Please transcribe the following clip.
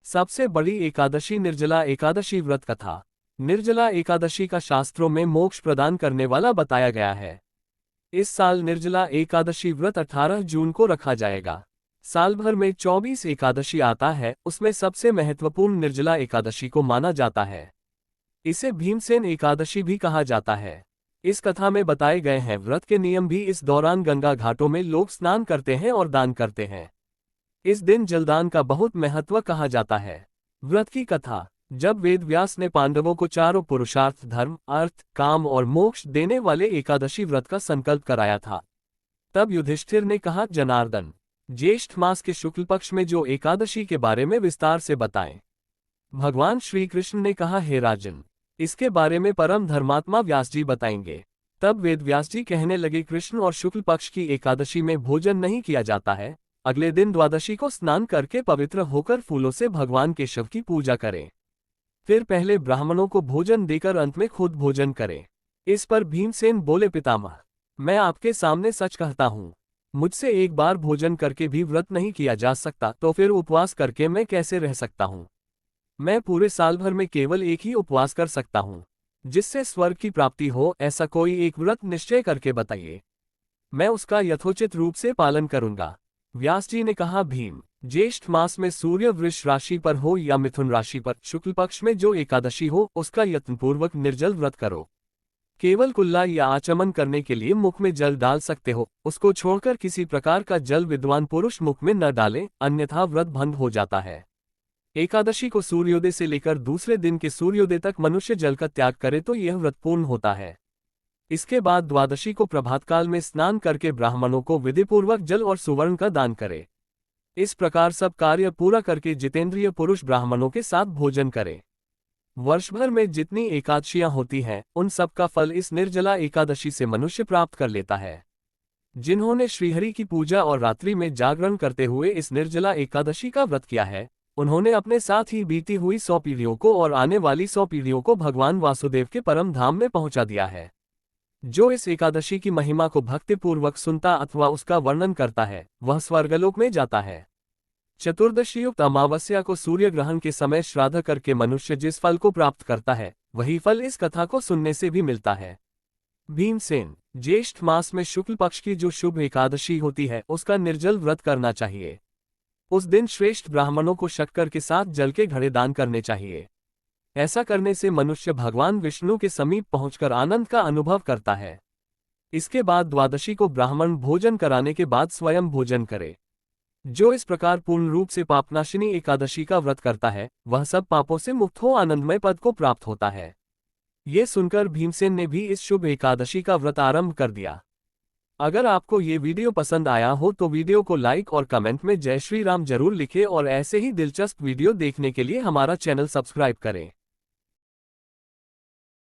सबसे बड़ी एकादशी निर्जला एकादशी व्रत कथा। निर्जला एकादशी का शास्त्रों में मोक्ष प्रदान करने वाला बताया गया है। इस साल निर्जला एकादशी व्रत 18 जून को रखा जाएगा। साल भर में 24 एकादशी आता है, उसमें सबसे महत्वपूर्ण निर्जला एकादशी को माना जाता है। इसे भीमसेन एकादशी भी कहा जाता है। इस कथा में बताए गए हैं व्रत के नियम भी। इस दौरान गंगा घाटों में लोग स्नान करते हैं और दान करते हैं। इस दिन जलदान का बहुत महत्व कहा जाता है। व्रत की कथा। जब वेद व्यास ने पांडवों को चारों पुरुषार्थ धर्म, अर्थ, काम और मोक्ष देने वाले एकादशी व्रत का संकल्प कराया था, तब युधिष्ठिर ने कहा, जनार्दन, ज्येष्ठ मास के शुक्ल पक्ष में जो एकादशी के बारे में विस्तार से बताएं। भगवान श्री कृष्ण ने कहा, हे राजन, इसके बारे में परम धर्मात्मा व्यास जी बताएंगे। तब वेद व्यास जी कहने लगे, कृष्ण और शुक्ल पक्ष की एकादशी में भोजन नहीं किया जाता है। अगले दिन द्वादशी को स्नान करके पवित्र होकर फूलों से भगवान केशव की पूजा करें। फिर पहले ब्राह्मणों को भोजन देकर अंत में खुद भोजन करें। इस पर भीमसेन बोले, पितामह, मैं आपके सामने सच कहता हूँ, मुझसे एक बार भोजन करके भी व्रत नहीं किया जा सकता, तो फिर उपवास करके मैं कैसे रह सकता हूँ। मैं पूरे साल भर में केवल एक ही उपवास कर सकता हूँ, जिससे स्वर्ग की प्राप्ति हो। ऐसा कोई एक व्रत निश्चय करके बताइए, मैं उसका यथोचित रूप से पालन करूंगा। व्यास जी ने कहा, भीम, ज्येष्ठ मास में सूर्य वृष राशि पर हो या मिथुन राशि पर शुक्ल पक्ष में जो एकादशी हो, उसका यत्नपूर्वक निर्जल व्रत करो। केवल कुल्ला या आचमन करने के लिए मुख में जल डाल सकते हो, उसको छोड़कर किसी प्रकार का जल विद्वान पुरुष मुख में न डालें, अन्यथा व्रत भंग हो जाता है। एकादशी को सूर्योदय से लेकर दूसरे दिन के सूर्योदय तक मनुष्य जल का त्याग करे तो यह व्रत पूर्ण होता है। इसके बाद द्वादशी को प्रभातकाल में स्नान करके ब्राह्मणों को विधिपूर्वक जल और सुवर्ण का दान करे। इस प्रकार सब कार्य पूरा करके जितेंद्रिय पुरुष ब्राह्मणों के साथ भोजन करे। वर्ष भर में जितनी एकादशियां होती हैं, उन सब का फल इस निर्जला एकादशी से मनुष्य प्राप्त कर लेता है। जिन्होंने श्रीहरि की पूजा और रात्रि में जागरण करते हुए इस निर्जला एकादशी का व्रत किया है, उन्होंने अपने साथ ही बीती हुई 100 पीढ़ियों को और आने वाली 100 पीढ़ियों को भगवान वासुदेव के परम धाम में पहुंचा दिया है। जो इस एकादशी की महिमा को भक्तिपूर्वक सुनता अथवा उसका वर्णन करता है, वह स्वर्गलोक में जाता है। चतुर्दशी युक्त अमावस्या को सूर्य ग्रहण के समय श्राद्ध करके मनुष्य जिस फल को प्राप्त करता है, वही फल इस कथा को सुनने से भी मिलता है। भीमसेन, ज्येष्ठ मास में शुक्ल पक्ष की जो शुभ एकादशी होती है, उसका निर्जल व्रत करना चाहिए। उस दिन श्रेष्ठ ब्राह्मणों को शक्कर के साथ जल के घड़े दान करने चाहिए। ऐसा करने से मनुष्य भगवान विष्णु के समीप पहुंचकर आनंद का अनुभव करता है। इसके बाद द्वादशी को ब्राह्मण भोजन कराने के बाद स्वयं भोजन करे। जो इस प्रकार पूर्ण रूप से पापनाशिनी एकादशी का व्रत करता है, वह सब पापों से मुक्त हो आनंदमय पद को प्राप्त होता है। ये सुनकर भीमसेन ने भी इस शुभ एकादशी का व्रत आरंभ कर दिया। अगर आपको ये वीडियो पसंद आया हो तो वीडियो को लाइक और कमेंट में जय श्री राम जरूर लिखें और ऐसे ही दिलचस्प वीडियो देखने के लिए हमारा चैनल सब्सक्राइब करें।